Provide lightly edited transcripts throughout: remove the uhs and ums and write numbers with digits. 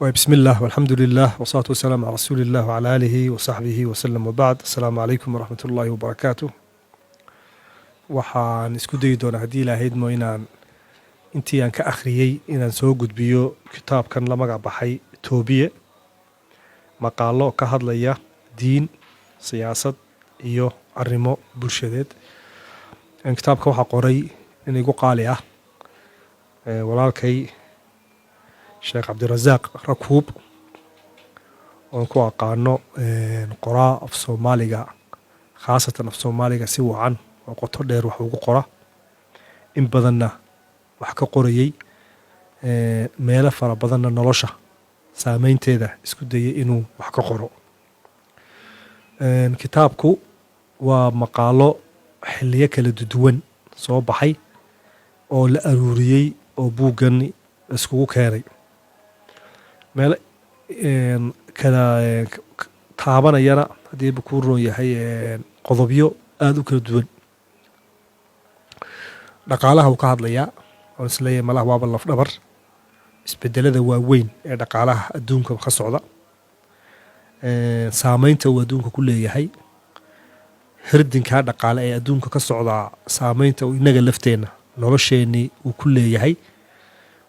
وبسم الله والحمد لله والصلاة والسلام على رسول الله وعلى آله وصحبه وسلم وبعد السلام عليكم ورحمة الله وبركاته. waxaan isku dayi doonaa haddii ilaahayd mo inaan intii aan ka akhriyey inaan soo gudbiyo kitaabkan la magac baxay Toobiye, maqaalo ka hadlaya diin, siyaasad iyo arrimo bulshadeed. Kitaabka waxaa qoray in igu qaali ah walaalkay Sheekh Cabdirasaaq Rakuub oo ku aqaano qoraa af Soomaaliga, khaasatan af Soomaaliga si wacan oo qoto dheer wax ugu qora, in badanna wax ka qorayay meelo fara badanna nolosha saameynteeda isku dayay inuu wax ka qoro. Kitaabku waa maqaalo xilliyo kala duwan soo baxay oo la aruuriyey oo buuggan iskugu keenay meel kala taabanayana haddii ku roon yahay qodobyo aad u kala duwan. Dhaqaalaha uu ka hadlayaa oo isleeyahay malaha waaba laf dhabar isbedelada waaweyn ee dhaqaalaha adduunka ka socda, saameynta uu adduunka ku leeyahay, hirdinka dhaqaale ee adduunka ka socda, saameynta uu inaga lafteena nolosheenii uu ku leeyahay.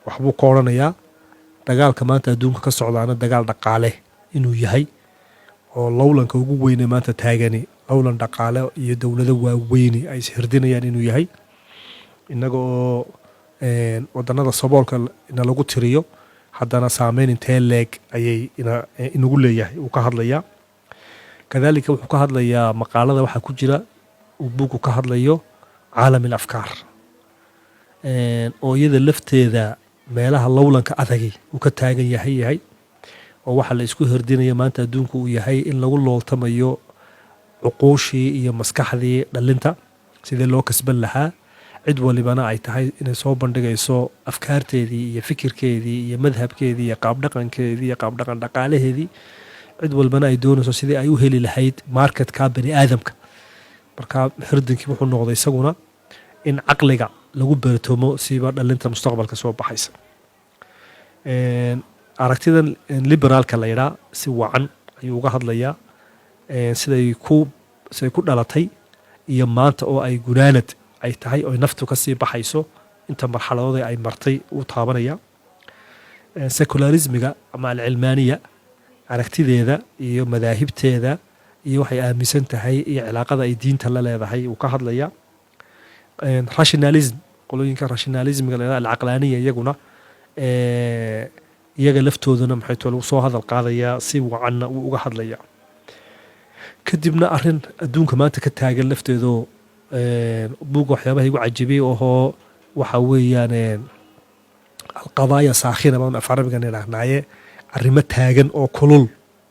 waxbuu ka oranayaa dagaalka maanta adduunka ka socdaana dagaal dhaqaale inuu yahay oo lowlanka ugu weyne maanta taagani lowlan dhaqaale iyo dowlado waaweyni ay ishirdinayaan inuu yahay. innaga oo wadannada saboolka ina lagu tiriyo haddana saameyn intee leeg ayay inagu leeyahay uu ka hadlayaa. kadaalika wuxuu ka hadlayaa maqaalada waxaa ku jira uu buugu ka hadlayo caalamil afkaar oo iyada lafteeda meelaha lowlanka adagay uu ka taagan yahay oo waxa la isku hirdinaya maanta adduunku uu yahay in lagu looltamayo cuquushii iyo maskaxdii dhalinta sidii loo kasban lahaa. cid walibana ay tahay inay soo bandhigayso afkaarteedii iyo fikirkeedii iyo madhabkeedii iyo qaabdhaqankeedii iyo qaabdhaqan dhaqaalaheedii. cid walbana ay doonayso sidii ay u heli lahayd marketka bani aadamka. marka hirdinkii wuxuu noqday isaguna in caqliga lagu beertoomo siiba dhalinta mustaqbalka soo baxaysa. aragtidan liberaalka la yidhaa si wacan ayuu uga hadlayaa siday ku dhalatay iyo maanta oo ay gunaanad ay tahay oo naftu ka sii baxayso inta marxaladooda ay martay uu taabanaya. secularismiga ama alcilmaaniya aragtideeda iyo madaahibteeda iyo waxay aaminsan tahay iyo cilaaqada ay diinta la leedahay uu ka hadlaya. rationalism qolooyinka rationalismiga la yidhaha alcaqlaaniya iyaguna iyaga laftooduna maxay too lagu soo hadal qaadayaa si wacanna uu uga hadlayaa. kadibna arrin adduunka maanta ka taagan lafteedoo buugga waxyaabaha igu cajibiyey ohoo waxa weeyaan alqadaaya saakhina baan af carabigan idhaahnaaye arrimo taagan oo kulul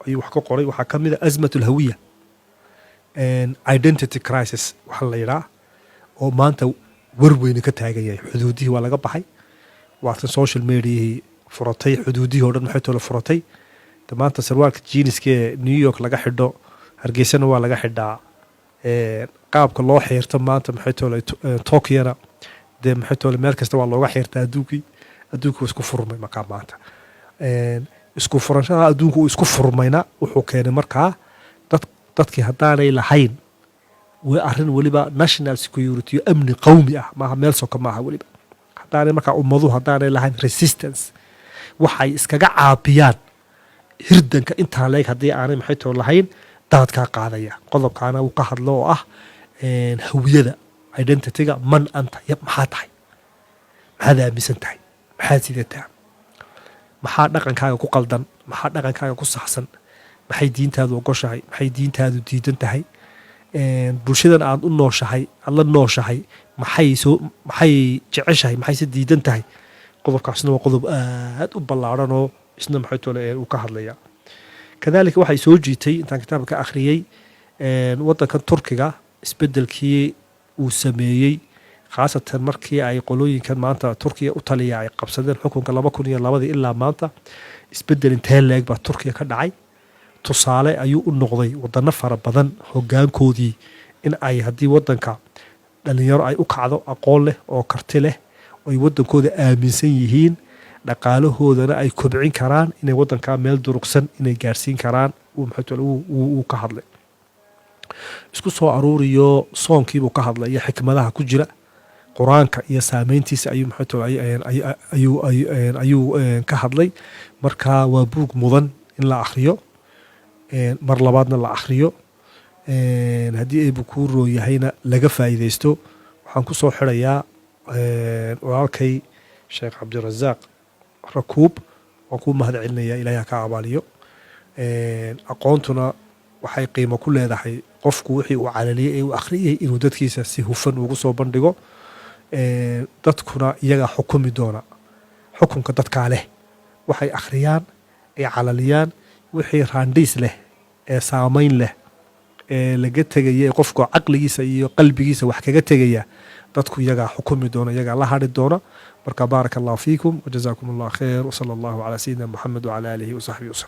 ayuu wax ka qoray. waxaa ka mid a azmat alhawiya, identity crisis waxa la yidhaah oo maanta warweyne ka taagan yahay. xuduudihii waa laga baxay, waatan social mediahii furatay, xuduudihii o dhan maxay toola furatay. maanta sarwaalka jiiniska ee New York laga xidho Hargeysana waa laga xidhaa. qaabka loo xiirto maanta maxay toola Tokyona dee maxay toola meel kasta waa looga xiirtaa. adduunku isku furmay markaa maanta isku furashada adduunku isku furmayna wuxuu keenay markaa dadkii haddaanay lahayn arrin weliba national security iyo amni qawmi ah maaha meel soka maaha weliba haddaanay markaa ummaduhu haddaanay lahayn resistance waxay iskaga caabiyaan hirdanka intaa leeg haddii aanay maxay too lahayn daadkaa qaadaya. qodobkaana uu ka hadlo oo ah hawiyada identityga man anta maxaa tahay, maxaad aaminsan tahay, maxaad sidataa, maxaa dhaqankaaga ku qaldan, maxaa dhaqankaaga ku saxsan, maxay diintaadu ogoshahay, maxay diintaadu diidan tahay, bulshadan aad u nooshahay aad la nooshahay maxay jeceshahay, maxayse diidan tahay. qodobkaasna waa qodob aad u ballaaran oo isna maxay tole uu ka hadlaya. kadaalika waxay soo jiitay intaan kitaabka ka akhriyey waddankan Turkiga isbedelkii uu sameeyey, khaasatan markii ay qolooyinkan maanta Turkiya u taliya ay qabsadeen xukunka 2002 ilaa maanta. isbedel intee leeg baa Turkiya ka dhacay. tusaale ayuu u noqday wadano fara badan hoggaankoodii in ay haddii waddanka dhalinyaro ay u kacdo aqoon leh oo karti leh oo ay waddankooda aaminsan yihiin dhaqaalahoodana ay kobcin karaan inay waddankaa meel durugsan inay gaarsiin karaan uu ka hadlay. isku soo aruuriyo soonkiibuu ka hadlay iyo xikmadaha ku jira qur-aanka iyo saameyntiisa ayuu ka hadlay. marka waa buug mudan in la akhriyo, mar labaadna la akhriyo, haddii aybu kuu rooyahayna laga faa'iidaysto. waxaan ku soo xirayaa walaalkay sheekh cabdirasaaq rakuub, waan kuu mahad celinaya, ilaahay ha ka abaaliyo. aqoontuna waxay qiimo ku leedahay qofku wixii uu calaliyey ee uu akhriyey inuu dadkiisa si hufan ugu soo bandhigo. dadkuna iyagaa xukumi doona, xukunka dadkaa leh. waxay akhriyaan ay calaliyaan wixii raandhiis leh ee saamayn leh ee laga tegaya ee qofku caqligiisa iyo qalbigiisa wax kaga tegaya, dadku iyagaa xukumi doona, iyagaa la hadhi doona. marka baaraka allahu fiikum wajazaakum allah khayr, wasala allahu calaa sayidina moxamed wacala aalihi wasaxbihi wasallam.